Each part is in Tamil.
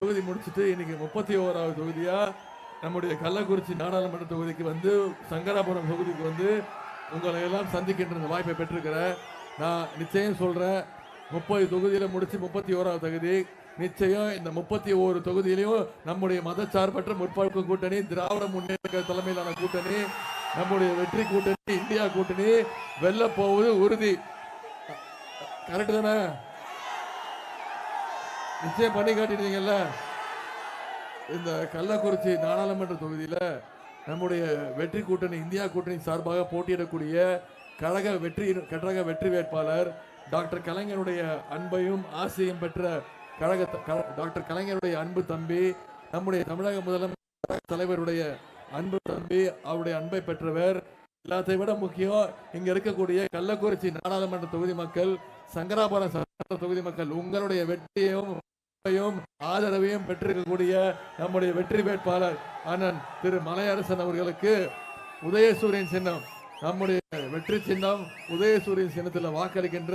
தொகுதி முடிச்சுட்டு இன்னைக்கு 31வது தொகுதியா நம்முடைய கள்ளக்குறிச்சி நாடாளுமன்ற தொகுதிக்கு வந்து சங்கராபுரம் தொகுதிக்கு வந்து உங்களை எல்லாம் சந்திக்கின்ற வாய்ப்பை பெற்றிருக்கிறேன். நான் நிச்சயம் சொல்றேன், 30 தொகுதியில முடிச்சு 31வது தொகுதி நிச்சயம். இந்த 31 தொகுதியிலையும் நம்முடைய மதச்சார்பற்ற முற்போக்கு கூட்டணி, திராவிட முன்னேற்ற தலைமையிலான கூட்டணி, நம்முடைய வெற்றி கூட்டணி, இந்தியா கூட்டணி வெல்ல போவது உறுதி. கரெக்ட் தானே? நிச்சயம் பண்ணி காட்டிட்டீங்கல்ல. இந்த கள்ளக்குறிச்சி நாடாளுமன்ற தொகுதியில நம்முடைய வெற்றி கூட்டணி, இந்தியா கூட்டணி சார்பாக போட்டியிடக்கூடிய கழக வெற்றி வேட்பாளர் டாக்டர் கலைஞருடைய அன்பையும் ஆசையும் பெற்ற டாக்டர் கலைஞருடைய அன்பு தம்பி, நம்முடைய தமிழக முதலமைச்சர் தலைவருடைய அன்பு தம்பி, அவருடைய அன்பை பெற்றவர். எல்லாத்தை விட முக்கியம், இங்க இருக்கக்கூடிய கள்ளக்குறிச்சி நாடாளுமன்ற தொகுதி மக்கள், சங்கராபுரம் தொகுதி மக்கள் உங்களுடைய வெற்றியையும் ஆதரவையும் பெற்றிருக்கக்கூடிய நம்முடைய வெற்றி வேட்பாளர் அண்ணன் திரு மலையரசன் அவர்களுக்கு உதயசூரியன் சின்னம், நம்முடைய வெற்றி சின்னம் உதயசூரியன் சின்னத்தில் வாக்களிக்கின்ற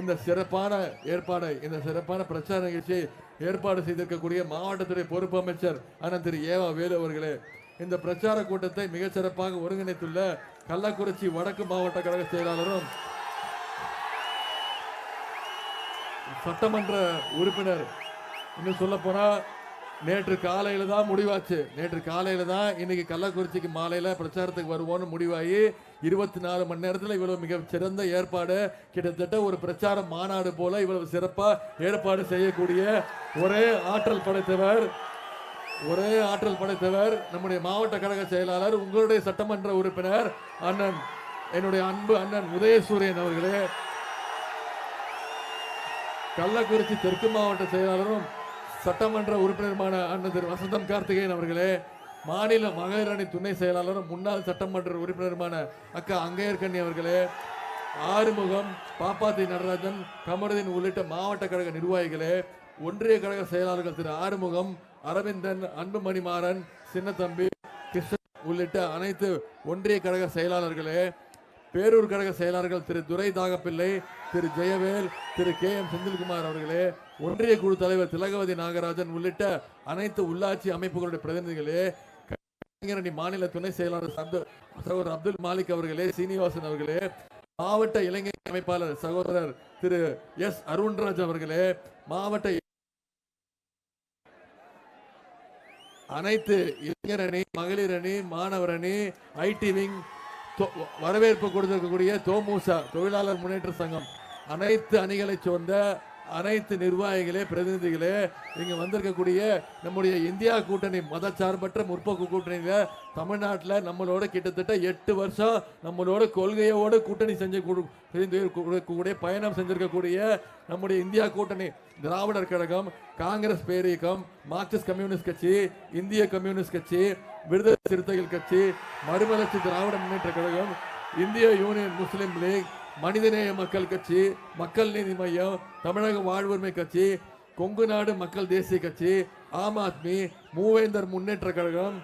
இந்த சிறப்பான ஏற்பாடை, இந்த சிறப்பான பிரச்சார நிகழ்ச்சியை ஏற்பாடு செய்திருக்கக்கூடிய மாவட்டத்துறை பொறுப்பு அமைச்சர் அண்ணன் திரு ஏவா வேலு அவர்களே, இந்த பிரச்சார கூட்டத்தை மிகச் சிறப்பாக ஒருங்கிணைத்துள்ள கள்ளக்குறிச்சி வடக்கு மாவட்ட கழக செயலாளரும் சட்டமன்ற உறுப்பினர், இன்னும் சொல்ல போனா நேற்று காலையில தான் முடிவாச்சு. நேற்று காலையில தான் இன்னைக்கு கள்ளக்குறிச்சிக்கு மாலையில பிரச்சாரத்துக்கு வருவோம்னு முடிவாகி 24 மணி நேரத்தில் இவ்வளவு மிக சிறந்த ஏற்பாடு, கிட்டத்தட்ட ஒரு பிரச்சார மாநாடு போல இவ்வளவு சிறப்பா ஏற்பாடு செய்யக்கூடிய ஒரே ஆற்றல் படைத்தவர் நம்முடைய மாவட்ட கழக செயலாளர், உங்களுடைய சட்டமன்ற உறுப்பினர் அண்ணன், என்னுடைய அன்பு அண்ணன் உதயசூரியன் அவர்களே. கள்ளக்குறிச்சி தெற்கு மாவட்ட செயலாளரும் சட்டமன்ற உறுப்பினருமான அண்ணன் திரு வசந்தம் கார்த்திகேயன் அவர்களே, மாநில மகளிர் அணி துணை செயலாளரும் முன்னாள் சட்டமன்ற உறுப்பினருமான அக்கா அங்கையர்கண்ணி அவர்களே, ஆறுமுகம், பாப்பாத்தி நடராஜன், கமருதீன் உள்ளிட்ட மாவட்ட கழக நிர்வாகிகளே, ஒன்றிய கழக செயலாளர்கள் திரு ஆறுமுகம், அரவிந்தன், அன்புமணிமாறன், சின்னத்தம்பி, கிருஷ்ணன் உள்ளிட்ட அனைத்து ஒன்றிய கழக செயலாளர்களே, பேரூர் கழக செயலாளர்கள் திரு துரை தாகப்பிள்ளை, திரு ஜெயவேல், திரு கே எம் செந்தில்குமார் அவர்களே, ஒன்றிய குழு தலைவர் திலகவதி நாகராஜன் உள்ளிட்ட அனைத்து உள்ளாட்சி அமைப்புகளுடைய பிரதிநிதிகளே, கலைஞரணி மாநில துணை செயலாளர் சகோதரர் அப்துல் மாலிக் அவர்களே, சீனிவாசன் அவர்களே, மாவட்ட இளைஞர் அமைப்பாளர் சகோதரர் திரு எஸ் அருண்ராஜ் அவர்களே, மாவட்ட அனைத்து இளைஞர் அணி, மகளிர் அணி, மாணவர் அணி, ஐடி விங், வரவேற்பு கொடுத்திருக்கக்கூடிய தோமுசா தொழிலாளர் முன்னேற்ற சங்கம், அனைத்து அணிகளை சேர்ந்த அனைத்து நிர்வாகிகளே, பிரதிநிதிகளே, இங்க வந்திருக்கக்கூடிய நம்முடைய இந்தியா கூட்டணி மதச்சார்பற்ற முற்போக்கு கூட்டணியில தமிழ்நாட்டில் நம்மளோட கிட்டத்தட்ட 8 வருஷம் நம்மளோட கொள்கையோடு கூட்டணி செஞ்சக்கூடிய பயணம் செஞ்சிருக்கக்கூடிய நம்முடைய இந்தியா கூட்டணி, திராவிடர் கழகம், காங்கிரஸ் பேரியக்கம், மார்க்சிஸ்ட் கம்யூனிஸ்ட் கட்சி, இந்திய கம்யூனிஸ்ட் கட்சி, விடுதலை சிறுத்தைகள் கட்சி, மறுமலர்ச்சி திராவிட முன்னேற்ற கழகம், இந்திய யூனியன் முஸ்லிம் லீக், மனிதநேய மக்கள் கட்சி, மக்கள் நீதி மையம், தமிழக வாழ்வுரிமை கட்சி, கொங்கு நாடு மக்கள் தேசிய கட்சி, ஆம் ஆத்மி, மூவேந்தர் முன்னேற்ற கழகம்,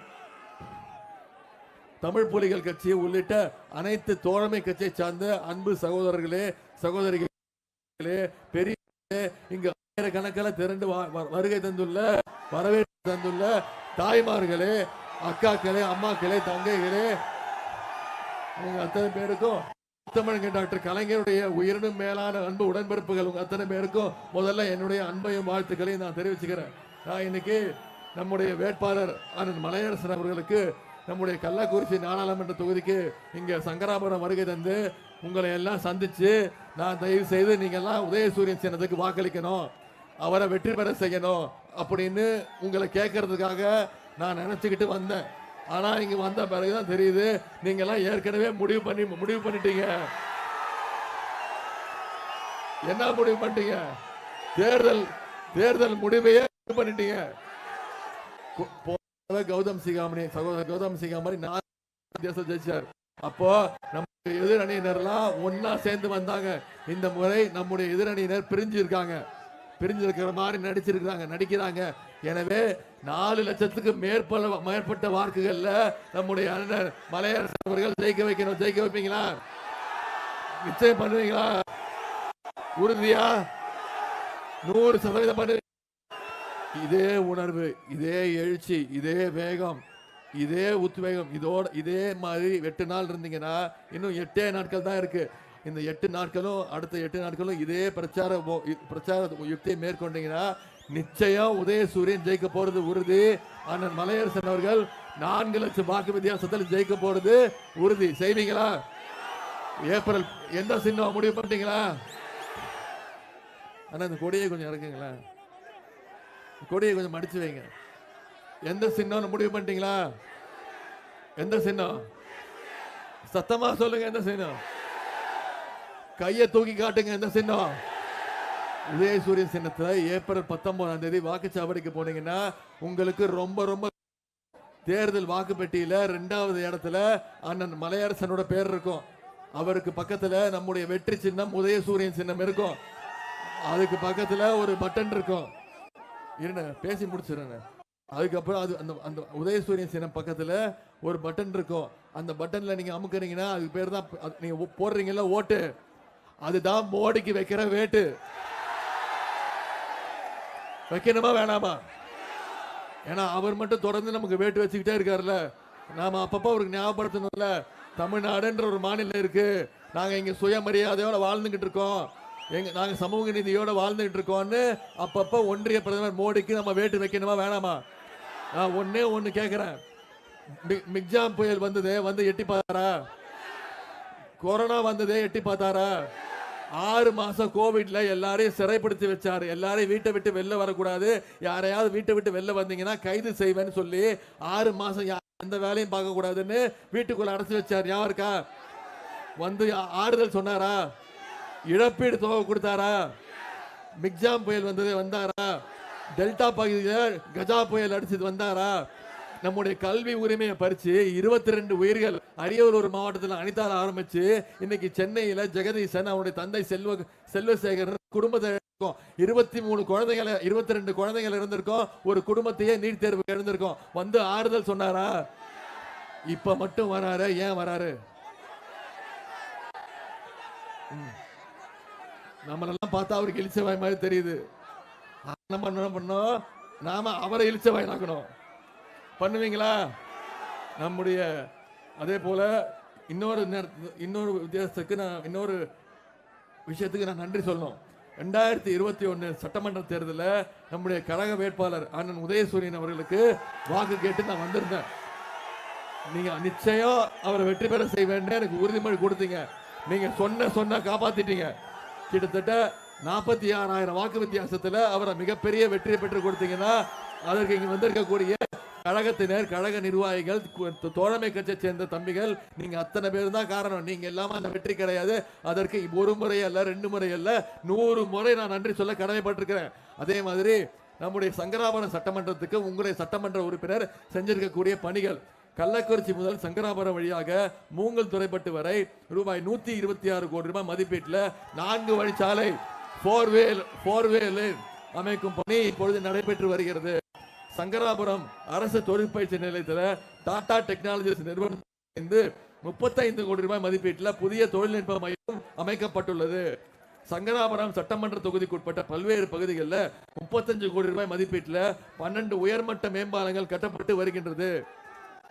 தமிழ் புலிகள் கட்சி உள்ளிட்ட அனைத்து தோழமை கட்சியை சார்ந்த அன்பு சகோதரர்களே, சகோதரிகளே, பெரிய இங்கு ஆயிரக்கணக்கில் திரண்டு வருகை தந்துள்ள, வரவேற்பு தந்துள்ள தாய்மார்களே, அக்காக்களே, அம்மாக்களே, தங்கைகளே, உங்க அத்தனை பேருக்கும் தமிழக டாக்டர் கலைஞருடைய உயிரினும் மேலான அன்பு உடன்பிறப்புகள் உங்க அத்தனை பேருக்கும் முதல்ல என்னுடைய அன்பையும் வாழ்த்துக்களையும் நான் தெரிவிச்சுக்கிறேன். நான் இன்னைக்கு நம்முடைய வேட்பாளர் அண்ணன் மலையரசன் அவர்களுக்கு நம்முடைய கள்ளக்குறிச்சி நாடாளுமன்ற தொகுதிக்கு இங்க சங்கராபுரம் வருகை தந்து உங்களை எல்லாம் சந்திச்சு, நான் தயவு செய்து நீங்க எல்லாம் உதயசூரியன் சின்னத்துக்கு வாக்களிக்கணும், அவரை வெற்றி பெற செய்யணும் அப்படின்னு உங்களை கேட்கறதுக்காக நான் நினைச்சுக்கிட்டு வந்தேன். ஆனா இங்க வந்த பிறகுதான் தெரியுது, நீங்க எல்லாம் ஏற்கனவே முடிவு பண்ணிட்டீங்க. என்ன முடிவு பண்ணிட்டீங்க? தேர்தல் முடிவையே பண்ணிட்டீங்க. கௌதம் சிகாமணி, சகோதரர் கௌதம் சிகாமணி ஜெயிச்சார். அப்போ நம்ம எதிரணியினர்லாம் ஒன்னா சேர்ந்து வந்தாங்க. இந்த முறை நம்முடைய எதிரணியினர் பிரிஞ்சிருக்கிற மாதிரி நடிக்கிறாங்க. எனவே 4 லட்சத்துக்கு மேற்பட்ட வாக்குகள்ல நம்முடைய அண்ணன் மலையரசன் அவர்கள் ஜெயிக்க வைப்பீங்களா? நிச்சயம் பண்ணுவீங்களா? உறுதியா 100% பண்ணுவீங்க? இதே உணர்வு, இதே எழுச்சி, இதே வேகம், இதே உத்வேகம், இதே மாதிரி 8 நாள் இருந்தீங்கன்னா இன்னும் 8 நாட்கள் தான் இருக்கு. இந்த 8 நாட்களும் அடுத்த 8 நாட்களும் இதே பிரச்சார யுக்தியை மேற்கொண்டீங்கன்னா நிச்சயம் உதயசூரியன் ஜெயிக்க போறது உறுதி. அண்ணன் மலையரசன் அவர்கள் 4 லட்சம் வாக்கு வித்தியாசத்தில் ஜெயிக்க போறது உறுதி. செய்வீங்களா? ஏப்ரல் எந்த சின்னம் முடிவு பண்ணிட்டீங்களா? ஆனா இந்த கொடியை கொஞ்சம் இறக்குங்களா, கொடியை கொஞ்சம் மடிச்சு வைங்க. எந்த சின்னம் முடிவு பண்ணிட்டீங்களா? எந்த சின்னம்? சத்தமா சொல்லுங்க. எந்த சின்னம்? கையை தூக்கி காட்டுங்க. எந்த சின்னம்? உதயசூரியன் சின்னத்துல ஏப்ரல் 19ஆம் தேதி வாக்குச்சாவடிக்கு போனீங்கன்னா உங்களுக்கு ரொம்ப ரொம்ப தேர்தல் வாக்கு பெட்டியில 2வது இடத்துல அண்ணன் மலையரசனோட பேர் இருக்கும். அவருக்கு பக்கத்துல நம்முடைய வெற்றி சின்னம் உதயசூரியன் சின்னம் இருக்கும். அதுக்கு பக்கத்துல ஒரு பட்டன் இருக்கும். இருங்க, பேசி முடிச்சிருங்க. அதுக்கப்புறம் அது அந்த உதயசூரியன் சின்னம் பக்கத்துல ஒரு பட்டன் இருக்கும். அந்த பட்டன்ல நீங்க அமுக்குறீங்கன்னா அதுக்கு பேர் தான் நீங்க போடுறீங்கல்ல ஓட்டு, அதுதான் மோடிக்கு வைக்கிற வேட்டு. வைக்கணுமா வேணாமா? ஏன்னா அவர் மட்டும் தொடர்ந்து நமக்கு வேட்டு வச்சுக்கிட்டே இருக்காருல்ல. நாம அப்பப்போ அவருக்கு ஞாபகப்படுத்தணும்ல, தமிழ்நாடுன்ற ஒரு மாநிலம் இருக்கு, நாங்க இங்க சுயமரியாதையோட வாழ்ந்துகிட்டு இருக்கோம், நாங்க சமூக நீதியோட வாழ்ந்துகிட்டு இருக்கோம்னு அப்பப்ப ஒன்றிய பிரதமர் மோடிக்கு நம்ம வேட்டு வைக்கணுமா வேணாமா? நான் ஒண்ணு கேட்கிறேன். மிக்ஜாம் புயல் வந்ததே, வந்து எட்டி பார்த்தாரா? கொரோனா வந்ததே எட்டி பார்த்தாரா? 6 மாசம் கோவிட்ல எல்லாரையும் சிறைப்படுத்தி வச்சாரு. எல்லாரையும் வீட்டை விட்டு வெளில வரக்கூடாது, யாரையாவது வீட்டை விட்டு வெளில வந்தீங்கன்னா கைது செய்வேன்னு சொல்லி 6 மாசம் எந்த வேலையும் பார்க்க கூடாதுன்னு வீட்டுக்குள்ள அடைச்சு வச்சார். ஞாபகம் இருக்கா? வந்து ஆறுதல் சொன்னாரா? இழப்பீடு தொகை கொடுத்தாரா? மிக்ஜாம் புயல் வந்தது வந்தாரா? டெல்டா பகுதியில் கஜா புயல் அடிச்சது வந்தாரா? நம்முடைய கல்வி உரிமையை பறிச்சு 22 உயிர்கள் அரியலூர் மாவட்டத்தில் அனிதால ஆரம்பிச்சு இன்னைக்கு சென்னையில ஜெகதீசன் அவருடைய தந்தை செல்வசேகர் குடும்பத்தை 23 குழந்தைகளை 22 குழந்தைகள் இருந்திருக்கோம். ஒரு குடும்பத்தையே நீட் தேர்வு எழுந்திருக்கோம். வந்து ஆறுதல் சொன்னாரா? இப்ப மட்டும் வராரு. ஏன் வராரு? நம்மளெல்லாம் பார்த்தா அவருக்கு இழிச்சவாய் மாதிரி தெரியுது. நம்ம என்ன பண்ணோம்? நாம அவரை இழிச்சவாய் ஆக்கணும். பண்ணுவீங்களா? நம்முடைய அதே போல இன்னொரு வித்தியாசத்துக்கு இன்னொரு விஷயத்துக்கு நான் நன்றி சொல்லணும். 2021 சட்டமன்ற தேர்தலில் நம்முடைய கழக வேட்பாளர் அண்ணன் உதயசூரியன் அவர்களுக்கு வாக்கு கேட்டு நான் வந்திருந்தேன். நீங்க நிச்சயம் அவரை வெற்றி பெற செய்வேன்னு எனக்கு உறுதிமொழி கொடுத்தீங்க. நீங்க சொன்ன காப்பாத்திட்டீங்க. கிட்டத்தட்ட 46,000 வாக்கு வித்தியாசத்தில் அவரை மிகப்பெரிய வெற்றியை பெற்று கொடுத்தீங்கன்னா அதற்கு இங்க வந்திருக்கக்கூடிய கழகத்தினர், கழக நிர்வாகிகள், தோழமை கட்சியை சேர்ந்த தம்பிகள், நீங்க அத்தனை பேர் தான் காரணம். நீங்க இல்லாம அந்த வெற்றி கிடையாது. அதற்கு ஒரு முறை அல்ல, 2 முறை அல்ல, 100 முறை நான் நன்றி சொல்ல கடமைப்பட்டிருக்கிறேன். அதே மாதிரி நம்முடைய சங்கராபுரம் சட்டமன்றத்துக்கு உங்களுடைய சட்டமன்ற உறுப்பினர் செஞ்சிருக்கக்கூடிய பணிகள், கள்ளக்குறிச்சி முதல் சங்கராபுரம் வழியாக மூங்கல் துறைப்பட்டு வரை ரூபாய் 126 கோடி ரூபாய் மதிப்பீட்டில் 4 வழிச்சாலை 4 வே அமைக்கும் பணி இப்பொழுது நடைபெற்று வருகிறது. சங்கராபுரம் அரசு தொழிற்பயிற்சி நிலையத்தில் டாடா டெக்னாலஜிஸ் நிறுவனம் 35 கோடி ரூபாய் மதிப்பீட்டில் புதிய தொழில்நுட்ப மையம் அமைக்கப்பட்டுள்ளது. சங்கராபுரம் சட்டமன்ற தொகுதிக்குட்பட்ட பல்வேறு பகுதிகளில் 35 கோடி ரூபாய் மதிப்பீட்டில் 12 உயர்மட்ட மேம்பாலங்கள் கட்டப்பட்டு வருகின்றது.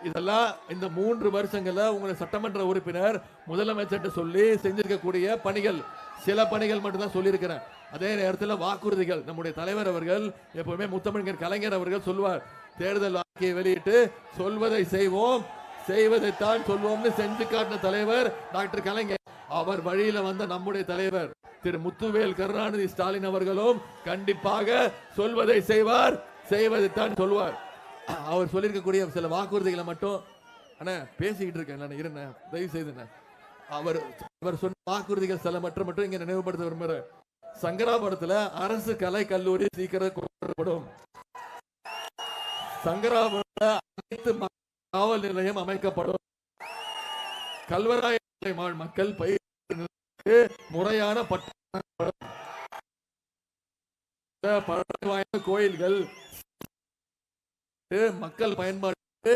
இதெல்லாம் இந்த 3 வருஷங்கள்ல உங்களுடைய சட்டமன்ற உறுப்பினர் முதலமைச்சர்கிட்ட சொல்லி செஞ்சிருக்கக்கூடிய பணிகள். சில பணிகள் மட்டும்தான் சொல்லியிருக்கிறேன். அதே நேரத்தில் வாக்குறுதிகள் நம்முடைய தலைவர் அவர்கள் எப்பவுமே முத்தமிழர் கலைஞர் அவர்கள் சொல்வார், தேர்தல் வாக்கியை வெளியிட்டு சொல்வதை செய்வோம், செய்வதைத்தான் சொல்வோம்னு செஞ்சு காட்டின தலைவர் டாக்டர் கலைஞர். அவர் வழியில வந்த நம்முடைய தலைவர் திரு முத்துவேல் கருணாநிதி ஸ்டாலின் அவர்களும் கண்டிப்பாக சொல்வதை செய்வார், செய்வதைத்தான் சொல்வார். அவர் சொல்லியிருக்கக்கூடிய சில வாக்குறுதிகளை மட்டும் அண்ணா பேசிக்கிட்டு இருக்கேன் நான், இருந்தேன் தயவு செய்து அவர் சொன்ன வாக்குறுதிகள் சில மட்டும் இங்க நினைவுபடுத்த விரும்புகிறேன். சங்கராபுரத்துல அரசு கலை கல்லூரி சீக்கிரம் கொண்டுவரப்படும். சங்கராபுரத்துல அனைத்து காவல் நிலையம் அமைக்கப்படும். கல்வராய மக்கள் பயிர் முறையான பட்ட கோயில்கள் மக்கள் பயன்பாடு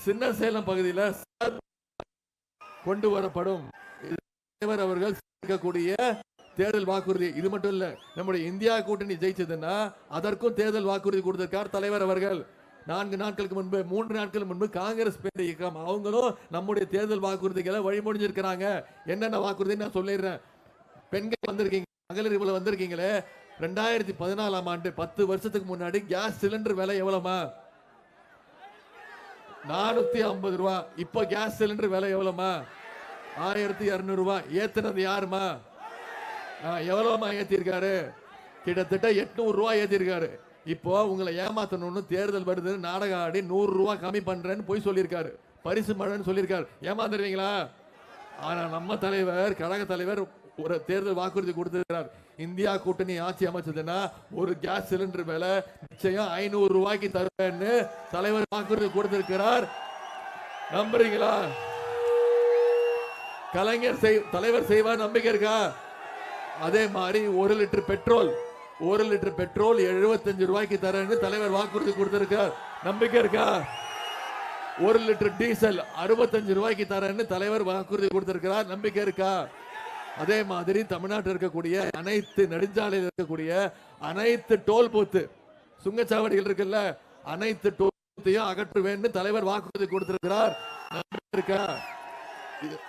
சின்ன சேலம் பகுதியில் கொண்டு வரப்படும். அவர்கள் இருக்கக்கூடிய தேர்தல் வாக்குறுதி. இது மட்டும் இல்ல, நம்முடைய இந்தியா கூட்டணி ஜெயிச்சதுன்னா அதற்கும் தேர்தல் வாக்குறுதி கொடுத்திருக்கார் தலைவர் அவர்கள். 4 நாட்களுக்கு முன்பு 3 நாட்கள் முன்பு காங்கிரஸ் பேர் இயக்கம் அவங்களும் நம்முடைய தேர்தல் வாக்குறுதிகளை வழிமொழிஞ்சிருக்கிறாங்க. என்னென்ன வாக்குறுதி நான் சொல்லிடுறேன். பெண்கள் வந்திருக்கீங்க, மகளிர் இவ்வளவு வந்திருக்கீங்களே, 2014ஆம் ஆண்டு 10 வருஷத்துக்கு முன்னாடி கேஸ் சிலிண்டர் விலை எவ்வளவுமா? 450 ரூபாய். இப்ப கேஸ் சிலிண்டர் விலை எவ்வளவுமா? 1200 ரூபாய். ஏத்துனது யாருமா? எவ்வளவுமா ஏத்திருக்காரு? கிட்டத்தட்ட 800 ரூபாய் ஏத்திருக்காரு. இப்போ உங்களை ஏமாத்தணும்னு தேர்தல் வருது நாடகம் ஆடி 100 ரூபாய் கம்மி பண்றேன்னு போய் சொல்லியிருக்காரு. பரிசு மழைன்னு சொல்லியிருக்காரு. ஏமாந்துருவீங்களா? ஆனா நம்ம தலைவர், கழக தலைவர் ஒரு தேர்தல் வாக்குறுதி கொடுத்திருக்கிறார். இந்தியா கூட்டணி ஆட்சி அமைச்சதுன்னா ஒரு கேஸ் சிலிண்டர் விலை நிச்சயம் 500 ரூபாய்க்கு தருவேன்னு தலைவர் வாக்குறுதி கொடுத்திருக்கிறார். நம்புறீங்களா? கலைஞர் தலைவர் செய்வார், நம்பிக்கை இருக்கா? அதே மாதிரி 1 லிட்டர் பெட்ரோல் 75 ரூபாய்க்கு தரேன்னு தலைவர் வாக்குறுதி கொடுத்திருக்கார். நம்பிக்கை இருக்கா? 1 லிட்டர் டீசல் 65 ரூபாய்க்கு தரேன்னு தலைவர் வாக்குறுதி கொடுத்திருக்கிறார். நம்பிக்கை இருக்கா? அதே மாதிரி தமிழ்நாட்டில் இருக்கக்கூடிய அனைத்து நெடுஞ்சாலையில் இருக்கக்கூடிய அனைத்து டோல் பூத்து சுங்கச்சாவடிகள் இருக்குல்ல, அனைத்து டோல் பூத்தையும் அகற்றுவேன்னு தலைவர் வாக்குறுதி கொடுத்திருக்கிறார். நம்பிக்கை இருக்கா?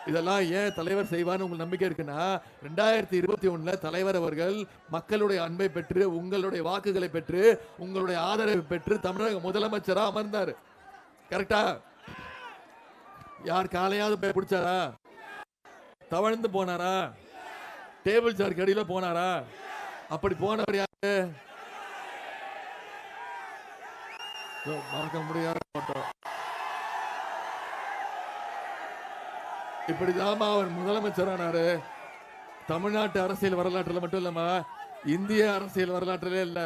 இதெல்லாம் ஏன் தலைவர் செய்வான்னு உங்களுக்கு நம்பிக்கை இருக்குன்னா, 2021 தலைவர் அவர்கள் மக்களுடைய அன்பை பெற்று, உங்களுடைய வாக்குகளை பெற்று, உங்களுடைய ஆதரவை பெற்று தமிழக முதலமைச்சரா அமர்ந்தார். கரெக்டா? யார் காலையாவது போய் பிடிச்சாரா? தவழ்ந்து போனாரா? டேபிள் சேர் கடியில போனாரா? அப்படி போனவர் யாரு? மறக்க முடியாத போட்டோம். இப்படிதான் அவர் முதலமைச்சரானாரு. தமிழ்நாட்டு அரசியல் வரலாற்றில் மட்டும் இல்லாம இந்திய அரசியல் வரலாற்றிலே இல்ல,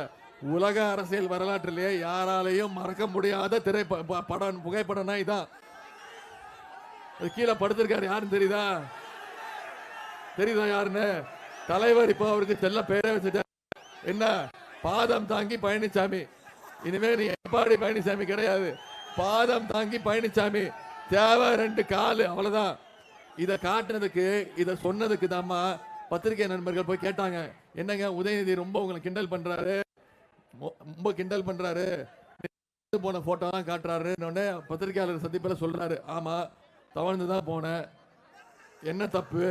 உலக அரசியல் வரலாற்றிலே யாராலையும் மறக்க முடியாத திரைப்படம் புகைப்படம்னா இதான். கீழே படுத்திருக்காரு. யாருன்னு தெரியுதா? யாருன்னு? தலைவர் இப்போ அவருக்கு செல்ல பேரே வச்சுட்டார். என்ன? பாதம் தாங்கி பழனிசாமி. இனிமே நீ எப்பாடி பழனிசாமி கிடையாது, பாதம் தாங்கி பழனிசாமி. தேவை 2 கால், அவ்வளவுதான். இதை காட்டுனதுக்கு, இதை சொன்னதுக்கு தாம்மா பத்திரிகை நண்பர்கள் போய் கேட்டாங்க, என்னங்க உதயநிதி ரொம்ப உங்களை கிண்டல் பண்றாரு, ரொம்ப கிண்டல் பண்றாரு, போன போட்டோ தான் காட்டுறாரு. பத்திரிகையாளர் சந்திப்பில் சொல்றாரு, ஆமா தவழ்ந்து தான் போனேன், என்ன தப்பு?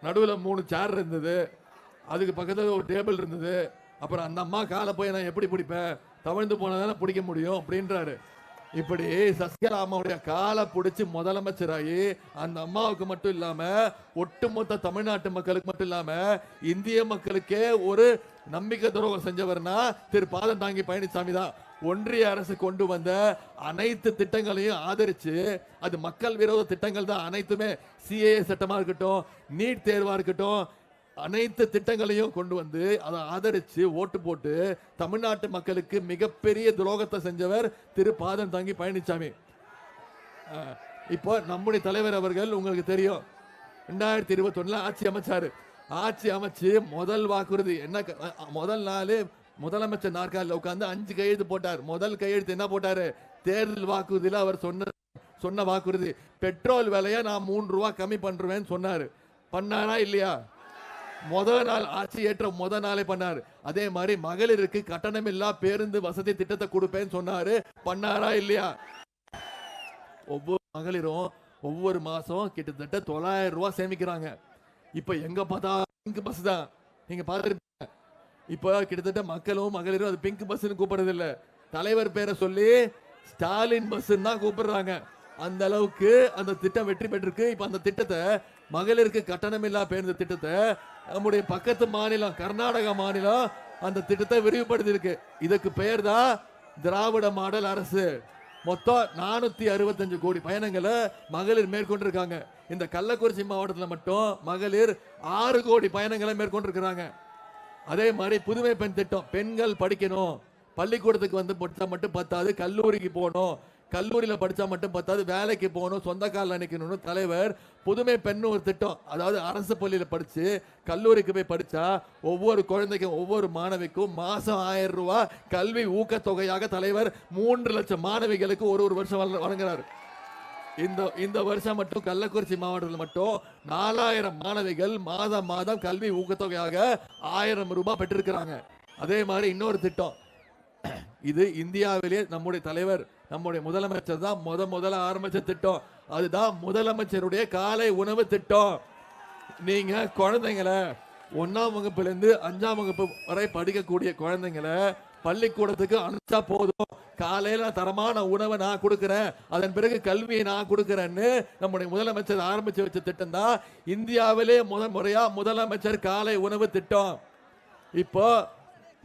நடுவில் 3 சேர் இருந்தது, அதுக்கு பக்கத்தில் ஒரு டேபிள் இருந்தது, அப்புறம் அந்த அம்மா காலை போய் நான் எப்படி பிடிப்பேன்? தவழ்ந்து போனதானே பிடிக்க முடியும் அப்படின்றாரு. இப்படி சசிகலா அம்மாவுடைய காலை பிடிச்சி முதலமைச்சராகி அந்த அம்மாவுக்கு மட்டும் இல்லாம ஒட்டுமொத்த தமிழ்நாட்டு மக்களுக்கு மட்டும் இல்லாம இந்திய மக்களுக்கே ஒரு நம்பிக்கை துரோகம் செஞ்சவர்னா திரு பாதம் தாங்கி பழனிசாமி தான். ஒன்றிய அரசு கொண்டு வந்த அனைத்து திட்டங்களையும் ஆதரிச்சு, அது மக்கள் விரோத திட்டங்கள் தான் அனைத்துமே, சிஏஏ சட்டமா இருக்கட்டும், நீட் தேர்வா இருக்கட்டும், அனைத்து திட்டங்களையும் கொண்டு வந்து அதை ஆதரிச்சு ஓட்டு போட்டு தமிழ்நாட்டு மக்களுக்கு மிகப்பெரிய துரோகத்தை செஞ்சவர் திரு பாதம் தாங்கி பழனிசாமி. இப்போ நம்முடைய தலைவர் அவர்கள் உங்களுக்கு தெரியும் 2021 ஆட்சி அமைச்சாரு. ஆட்சி அமைச்சு முதல் வாக்குறுதி என்ன? முதல் நாள் முதலமைச்சர் நாற்காலில் உட்கார்ந்து 5 கையெழுத்து போட்டார். முதல் கையெழுத்து என்ன போட்டாரு? தேர்தல் வாக்குறுதியில் அவர் சொன்ன வாக்குறுதி, பெட்ரோல் விலையை நான் 3 ரூபாய் கம்மி பண்றேன்னு சொன்னாரு. பண்ணாரா இல்லையா? முதல் நாள் ஆட்சி ஏற்ற முதல் நாளே பண்ணாரு. அதே மாதிரி மகளிருக்கு கட்டணமில்லா பேருந்து வசதி திட்டத்தை கொடுப்பேன்னு சொன்னாரு. பண்ணாரா இல்லையா? ஒவ்வொரு மகளிரும் ஒவ்வொரு மாசம் கிட்டத்தட்ட 900 ரூபாய் சேமிக்கிறாங்க. இப்ப எங்க பார்த்தா பிங்க் பஸ் தான். நீங்க பார்த்துருப்பீங்க. இப்ப கிட்டத்தட்ட மக்களும் மகளிரும் அது பிங்க் பஸ்ன்னு கூப்பிடுறது இல்ல, தலைவர் பேரை சொல்லி ஸ்டாலின் பஸ் தான் கூப்பிடுறாங்க. அந்த அளவுக்கு அந்த திட்டம் வெற்றி பெற்றிருக்கு. இப்ப அந்த திட்டத்தை, மகளிருக்கு கட்டணமில்லா பேருந்து திட்டத்தை, நம்முடைய பக்கத்து மாநிலம் கர்நாடகா மாநிலம் அந்த திட்டத்தை விரிவுபடுத்தி இருக்கு. இதுக்கு பெயர் தான் திராவிட மாடல் அரசு. மொத்தம் 465 கோடி பயணங்களை மகளிர் மேற்கொண்டிருக்காங்க. இந்த கள்ளக்குறிச்சி மாவட்டத்தில் மட்டும் மகளிர் 6 கோடி பயணங்களை மேற்கொண்டிருக்கிறாங்க. அதே மாதிரி புதுமை பெண் திட்டம், பெண்கள் படிக்கணும், பள்ளிக்கூடத்துக்கு வந்து படித்தா மட்டும் பத்தாது, கல்லூரிக்கு போகணும், கல்லூரியில் படித்தா மட்டும் பத்தாது, வேலைக்கு போகணும், சொந்த காலில் நிற்கணும்னு தலைவர் புதுமை பெண் ஒரு திட்டம், அதாவது அரசு பள்ளியில் படித்து கல்லூரிக்கு போய் படித்தா ஒவ்வொரு குழந்தைக்கும் ஒவ்வொரு மாணவிக்கும் மாதம் 1000 ரூபாய் கல்வி ஊக்கத்தொகையாக தலைவர் 3 லட்சம் மாணவிகளுக்கு ஒரு வருஷம் வழங்குறாரு. இந்த வருஷம் மட்டும் கள்ளக்குறிச்சி மாவட்டத்தில் மட்டும் 4000 மாணவிகள் மாதம் மாதம் கல்வி ஊக்கத்தொகையாக 1000 ரூபாய் பெற்றிருக்கிறாங்க. அதே மாதிரி இன்னொரு திட்டம், இது இந்தியாவிலே நம்முடைய தலைவர் நம்முடைய முதலமைச்சர் தான் முதல்ல ஆரம்பிச்ச திட்டம். அதுதான் முதலமைச்சருடைய காலை உணவு திட்டம். நீங்க குழந்தைங்களை 1ஆம் வகுப்புல இருந்து 5ஆம் வகுப்பு வரை படிக்கக்கூடிய குழந்தைங்களை பள்ளிக்கூடத்துக்கு அனுப்பிச்சா போதும், காலையில தரமான உணவை நான் கொடுக்கிறேன், அதன் பிறகு கல்வியை நான் கொடுக்கிறேன்னு நம்முடைய முதலமைச்சர் ஆரம்பிச்சு வச்ச திட்டம் தான் இந்தியாவிலே முறையா முதலமைச்சர் காலை உணவு திட்டம். இப்போ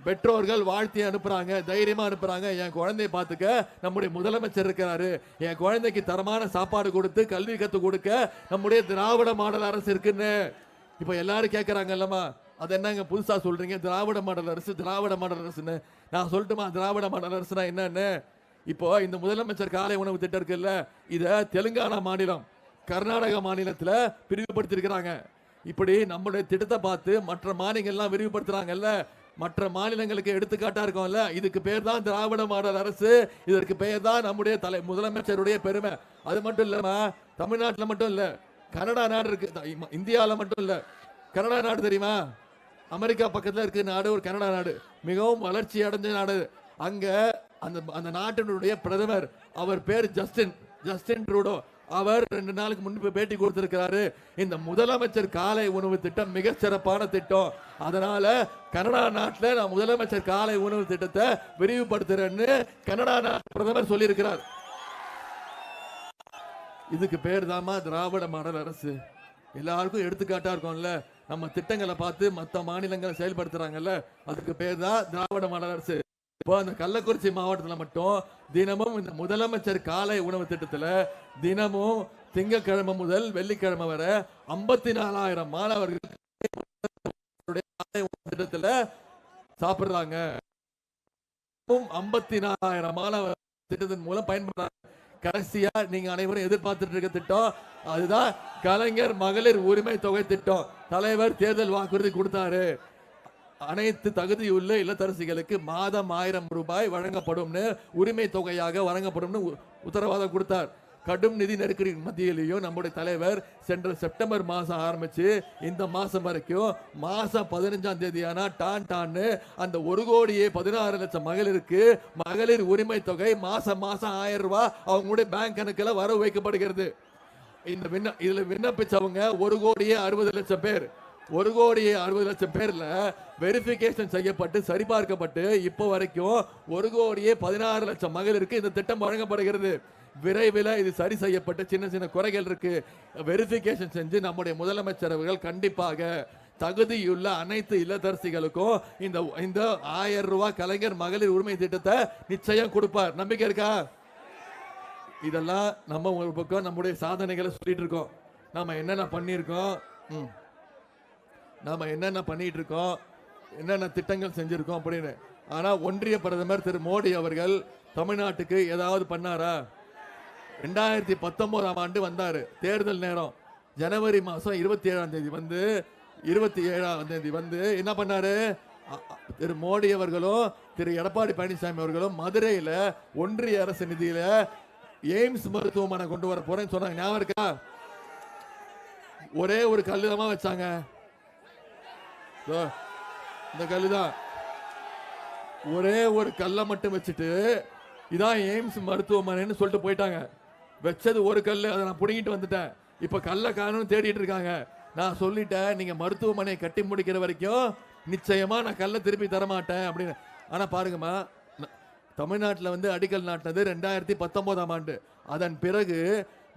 பெற்றோர்கள் வாழ்த்தி அனுப்புறாங்க, தைரியமா அனுப்புறாங்க, என் குழந்தைய பார்த்துக்க நம்முடைய முதலமைச்சர் இருக்கிறாரு, என் குழந்தைக்கு தரமான சாப்பாடு கொடுத்து கல்வி கத்து கொடுக்க நம்முடைய திராவிட மாடல் அரசு இருக்குன்னு. இப்ப எல்லாரும் கேட்கறாங்க இல்லமா, அது என்னங்க புதுசா சொல்றீங்க திராவிட மாடல் அரசு திராவிட மாடல் அரசுன்னு? நான் சொல்லட்டுமா திராவிட மாடல் அரசுனா என்னன்னு? இப்போ இந்த முதலமைச்சர் காலை உணவு திட்டம் இருக்குல்ல, இத தெலுங்கானா மாநிலம் கர்நாடக மாநிலத்துல பிரிவுபடுத்திருக்கிறாங்க. இப்படி நம்மளுடைய திட்டத்தை பார்த்து மற்ற மாநிலங்கள்லாம் விரிவுபடுத்துறாங்கல்ல, மற்ற மாநிலங்களுக்கு எடுத்துக்காட்டா இருக்கும்ல, இதுக்கு பேர் தான் திராவிட மாடல் அரசு, இதற்கு பெயர் தான் நம்முடைய முதலமைச்சருடைய பெருமை. அது மட்டும் இல்லமா, தமிழ்நாட்டில் மட்டும் இல்ல, கனடா நாடு இருக்கு, இந்தியாவில் மட்டும் இல்ல, கனடா நாடு தெரியுமா? அமெரிக்கா பக்கத்தில் இருக்கு நாடு, ஒரு கனடா நாடு மிகவும் வளர்ச்சி அடைஞ்ச நாடு. அங்க அந்த நாட்டினுடைய பிரதமர், அவர் பேர் ஜஸ்டின் ட்ரூடோ, அவர் 2 நாளுக்கு முன்பு பேட்டி கொடுத்திருக்கிறாரு. இந்த முதலமைச்சர் காலை உணவு திட்டம் மிக சிறப்பான திட்டம், அதனால கனடா நாட்டில் நான் முதலமைச்சர் காலை உணவு திட்டத்தை விரிவுபடுத்துறேன்னு கனடா நாட்டு பிரதமர் சொல்லியிருக்கிறார். இதுக்கு பேர் தாமா திராவிட மாடல் அரசு. எல்லாருக்கும் எடுத்துக்காட்டா இருக்கும்ல, நம்ம திட்டங்களை பார்த்து மற்ற மாநிலங்களை செயல்படுத்துறாங்கல்ல, அதுக்கு பேர் தான் திராவிட மாடல் அரசு. இப்போ அந்த கள்ளக்குறிச்சி மாவட்டத்தில் மட்டும் தினமும் இந்த முதலமைச்சர் காலை உணவு திட்டத்தில் தினமும் திங்கட்கிழமை முதல் வெள்ளிக்கிழமை வரை 54,000 மாணவர்கள் திட்டத்தில் சாப்பிடுறாங்க. 54,000 மாணவர் திட்டத்தின் மூலம் பயன்படுறாங்க. கடைசியா நீங்க அனைவரும் எதிர்பார்த்துட்டு இருக்க திட்டம் அதுதான் கலைஞர் மகளிர் உரிமை தொகை திட்டம். தலைவர் தேர்தல் வாக்குறுதி கொடுத்தாரு, அனைத்து தகுதியுள்ள இல்லத்தரசிகளுக்கு மாதம் 1000 ரூபாய் வழங்கப்படும்னு, உரிமை தொகையாக வழங்கப்படும்னு உத்தரவாதம் கொடுத்தார். கடும் நிதி நெருக்கடி மத்தியிலையும் நம்முடைய தலைவர் சென்ற செப்டம்பர் மாசம் ஆரம்பிச்சு இந்த மாசம் வரைக்கும் மாசம் 15ஆம் தேதியானா டான்னு அந்த 1,16,00,000 மகளிருக்கு மகளிர் உரிமை தொகை மாசம் 1000 ரூபாய் அவங்களுடைய பேங்க் கணக்கில் வரவு வைக்கப்படுகிறது. இதுல விண்ணப்பிச்சவங்க 1,60,00,000 பேர். 1,60,00,000 பேர்ல வெரிஃபிகேஷன் செய்யப்பட்டு சரிபார்க்கப்பட்டு இப்போ வரைக்கும் 1,16,00,000 மகளிருக்கு இந்த திட்டம் வழங்கப்படுகிறது. விரைவில் இது சரி செய்யப்பட்டு சின்ன சின்ன குறைகள் இருக்கு, வெரிஃபிகேஷன் செஞ்சு நம்முடைய முதலமைச்சர் அவர்கள் கண்டிப்பாக தகுதியுள்ள அனைத்து இல்லத்தரசிகளுக்கும் இந்த 1000 ரூபாய் கலைஞர் மகளிர் உரிமை திட்டத்தை நிச்சயம் கொடுப்பார். நம்பிக்கை இருக்கா? இதெல்லாம் நம்ம ஒரு பக்கம் நம்முடைய சாதனைகளை சொல்லிட்டு இருக்கோம், நாம என்னென்ன பண்ணியிருக்கோம், நாம என்னென்ன பண்ணிட்டு இருக்கோம், என்னென்ன திட்டங்கள் செஞ்சிருக்கோம் அப்படின்னு. ஆனா ஒன்றிய பிரதமர் திரு மோடி அவர்கள் தமிழ்நாட்டுக்கு ஏதாவது பண்ணாரா? 2019ஆம் ஆண்டு வந்தாரு, தேர்தல் நேரம் ஜனவரி மாசம் 27ஆம் தேதி வந்து 27ஆம் தேதி வந்து என்ன பண்ணாரு? திரு மோடி அவர்களும் திரு எடப்பாடி பழனிசாமி அவர்களும் மதுரையில ஒன்றிய அரசு நிதியில எய்ம்ஸ் மருத்துவமனை கொண்டு வர போறேன்னு சொன்னாங்க. ஞாபகம் இருக்கா? ஒரே ஒரு கல்லுதமா வச்சாங்க, இந்த கல்லுதான், ஒரே ஒரு கல்லை மட்டும் வச்சுட்டு இதான் எய்ம்ஸ் மருத்துவமனைன்னு சொல்லிட்டு போயிட்டாங்க. வச்சது ஒரு கல், அதை நான் பிடிங்கிட்டு வந்துட்டேன். இப்ப கல்லை காணும்னு தேடிட்டு இருக்காங்க. நான் சொல்லிட்டேன், நீங்க மருத்துவமனையை கட்டி முடிக்கிற வரைக்கும் நிச்சயமா நான் கல்லை திருப்பி தரமாட்டேன் அப்படின்னு. ஆனா பாருங்கம்மா, தமிழ்நாட்டில் வந்து அடிக்கல் நாட்டினது 2019ஆம் ஆண்டு. அதன் பிறகு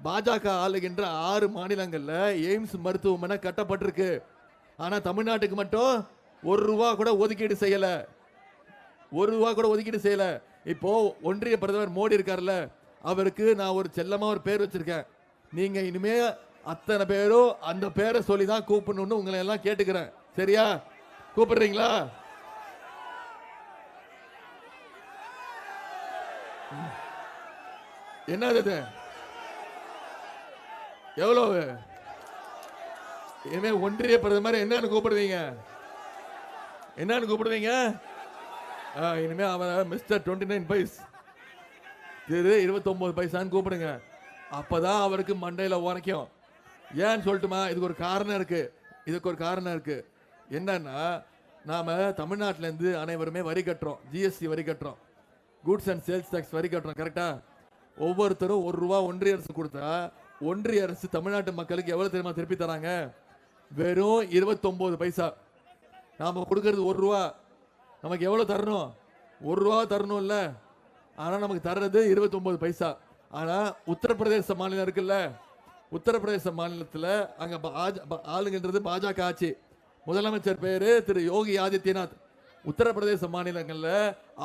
பாஜக ஆளுகின்ற 6 மாநிலங்கள்ல எய்ம்ஸ் மருத்துவமனை கட்டப்பட்டிருக்கு. ஆனா தமிழ்நாட்டுக்கு மட்டும் 1 ரூபா கூட ஒதுக்கீடு செய்யல, 1 ரூபா கூட ஒதுக்கீடு செய்யல. இப்போ ஒன்றிய பிரதமர் மோடி இருக்கார்ல, அவருக்கு நான் ஒரு செல்லமா ஒரு பேர் வச்சிருக்கேன். நீங்க இனிமே அத்தனை பேரும் அந்த பேரை சொல்லி தான் கூப்பிடணும்னு உங்களை எல்லாம் கேட்டுக்கிறேன். சரியா? கூப்பிடுறீங்களா? என்னது எவ்வளவு? இனிமே ஒன்றிய பிரதமர் என்னன்னு கூப்பிடுவீங்க? என்னன்னு கூப்பிடுவீங்க? இனிமே அவன் மிஸ்டர் 29 பைஸ், திரு 29 பைசான்னு கூப்பிடுங்க. அப்பதான் அவருக்கு மண்டையில உரைக்கும். ஏன்னு சொல்லட்டுமா? இதுக்கு ஒரு காரணம் இருக்கு. என்னன்னா, நாம தமிழ்நாட்டில இருந்து அனைவருமே வரி கட்டுறோம். ஜிஎஸ்டி வரி கட்டுறோம், கூட்ஸ் அண்ட் சேல்ஸ் டாக்ஸ் வரி கட்டுறோம். கரெக்டா? ஒவ்வொருத்தரும் ₹1 ஒன்றிய அரசு கொடுத்தா ஒன்றிய அரசு தமிழ்நாட்டு மக்களுக்கு எவ்வளவு தெரியுமா திருப்பி தராங்க? வெறும் 29 பைசா. நாம கொடுக்கறது ₹1. நமக்கு எவ்வளவு தரணும்? ₹1 தரணும் இல்ல? ஆனா நமக்கு தர்றது 29 பைசா. ஆனா உத்தரப்பிரதேச மாநிலம் இருக்குல்ல, உத்தரப்பிரதேச மாநிலத்தில் அங்க ஆளுங்கன்றது பாஜக ஆட்சி. முதலமைச்சர் பேரு திரு யோகி ஆதித்யநாத். உத்தரப்பிரதேச மாநிலங்கள்ல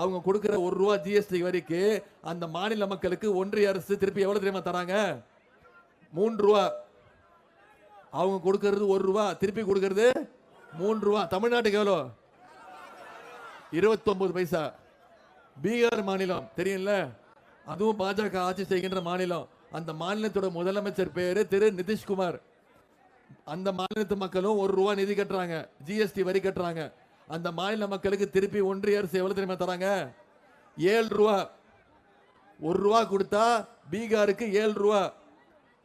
அவங்க கொடுக்கிற ₹1 ஜிஎஸ்டி வரிக்கு அந்த மாநில மக்களுக்கு ஒன்றிய அரசு திருப்பி எவ்வளவு தெரியுமா தராங்க? ₹3. அவங்க கொடுக்கிறது ₹1, திருப்பி கொடுக்கிறது ₹3. தமிழ்நாட்டுக்கு எவ்வளோ? 29 பைசா. பீகார் மாநிலம் தெரியும்ல, அதுவும் பாஜக ஆட்சி செய்கின்ற மாநிலம். அந்த மாநிலத்தோட முதலமைச்சர் பேரு திரு நிதிஷ்குமார். அந்த மாநிலத்து மக்களும் ₹1 நிதி கட்டுறாங்க, ஜிஎஸ்டி வரி கட்டுறாங்க. அந்த மாநில மக்களுக்கு திருப்பி ஒன்றிய அரசு எவ்வளவு தெரியுமா தராங்க? ₹7. ₹1 கொடுத்தா பீகாருக்கு ₹7,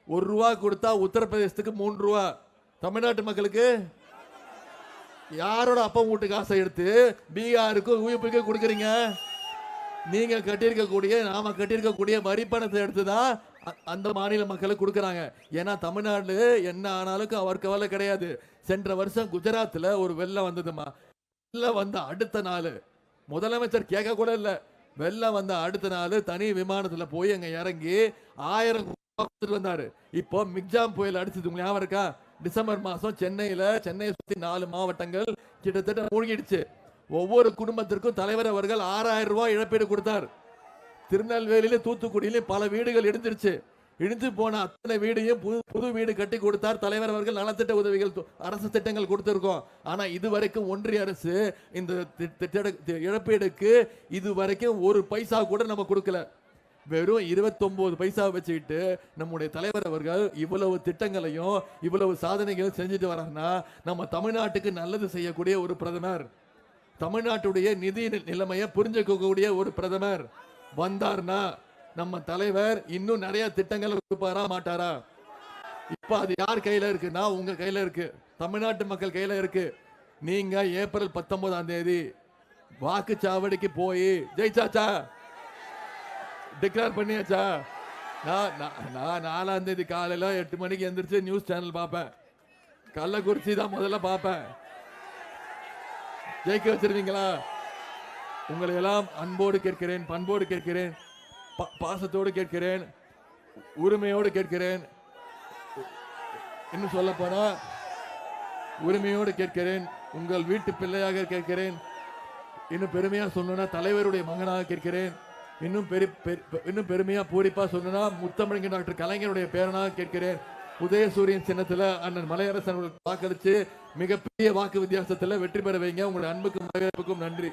₹1 கொடுத்தா உத்தரப்பிரதேசத்துக்கு ₹3. தமிழ்நாட்டு மக்களுக்கு யாரோட அப்பா வீட்டு காசை எடுத்து பீகாருக்கு யூபிக்கு கொடுக்குறீங்க? நீங்க கட்டியிருக்கக்கூடிய, நாம கட்டியிருக்கக்கூடிய வரி பணத்தை எடுத்துதான் அந்த மாநில மக்களுக்கு கொடுக்குறாங்க. ஏன்னா தமிழ்நாடு என்ன ஆனாலும் அவருக்கு கவலை கிடையாது. சென்ற வருஷம் குஜராத்தில் ஒரு வெள்ளம் வந்ததுமா. வெள்ளம் வந்த அடுத்த நாள் முதலமைச்சர் கேட்க கூட இல்லை. வெள்ளம் வந்த அடுத்த நாள் தனி விமானத்தில் போய் அங்க இறங்கி 1000 வந்தாரு. இப்போ மிக்ஜாம் புயல் அடிச்சது உங்களுக்கு ஞாபகம் இருக்கா? டிசம்பர் மாசம் சென்னையை சுத்தி 4 மாவட்டங்கள் கிட்டத்தட்ட மூழ்கிடுச்சு. ஒவ்வொரு குடும்பத்திற்கும் தலைவர் அவர்கள் ₹6000 இழப்பீடு கொடுத்தார். திருநெல்வேலியில தூத்துக்குடியிலும் பல வீடுகள் இடிஞ்சிருச்சு. இடிந்து போன அத்தனை வீடையும் புது வீடு கட்டி கொடுத்தார் தலைவர் அவர்கள். நலத்திட்ட உதவிகள், அரசு திட்டங்கள் கொடுத்திருக்கோம். ஆனா இதுவரைக்கும் ஒன்றிய அரசு இந்த இழப்பீடுக்கு இதுவரைக்கும் ஒரு பைசா கூட நம்ம கொடுக்கல. வெறும் 29 பைசா வச்சுக்கிட்டு நம்முடைய தலைவர் அவர்கள் இவ்வளவு திட்டங்களையும் இவ்வளவு சாதனைகளையும் செஞ்சுட்டு வராங்கன்னா நம்ம தமிழ்நாட்டுக்கு நல்லது செய்யக்கூடிய ஒரு பிரதமர், தமிழ்நாட்டுடைய நிதி நிலைமையை புரிஞ்சுக்கக்கூடிய ஒரு பிரதமர் வந்தார்னா நம்ம தலைவர் இன்னும் நிறைய திட்டங்கள் கொடுப்பாரா மாட்டாரா? இப்ப அது யார் கையில இருக்குன்னா உங்க கையில இருக்கு, தமிழ்நாட்டு மக்கள் கையில இருக்கு. நீங்க ஏப்ரல் 19 வாக்குச்சாவடிக்கு போய் ஜெயிச்சாச்சா? டிக்ளேர் பண்ணியாச்சா? நான் 4 காலையில 8 மணிக்கு எந்திரிச்சு நியூஸ் சேனல் பார்ப்பேன். கள்ளக்குறிச்சி தான் முதல்ல பார்ப்பேன். ஜெயிக்க வச்சிருவீங்களா? உங்களை எல்லாம் அன்போடு கேட்கிறேன், பண்போடு கேட்கிறேன், பாசத்தோடு கேட்கிறேன், உரிமையோடு கேட்கிறேன். இன்னும் சொல்ல போனா உரிமையோடு கேட்கிறேன், உங்கள் வீட்டு பிள்ளையாக கேட்கிறேன். இன்னும் பெருமையா சொல்லணும்னா தலைவருடைய மகனாக கேட்கிறேன். இன்னும் பெருமையா பூரிப்பா சொல்லணும்னா முத்தமிழ் டாக்டர் கலைஞருடைய பேரனாக கேட்கிறேன். உதயசூரியன் சின்னத்துல அண்ணன் மலையரசன் வாக்களிச்சு மிகப்பெரிய வாக்கு வித்தியாசத்துல வெற்றி பெற வைங்க. உங்களுடைய அன்புக்கும் வரவேற்புக்கும் நன்றி.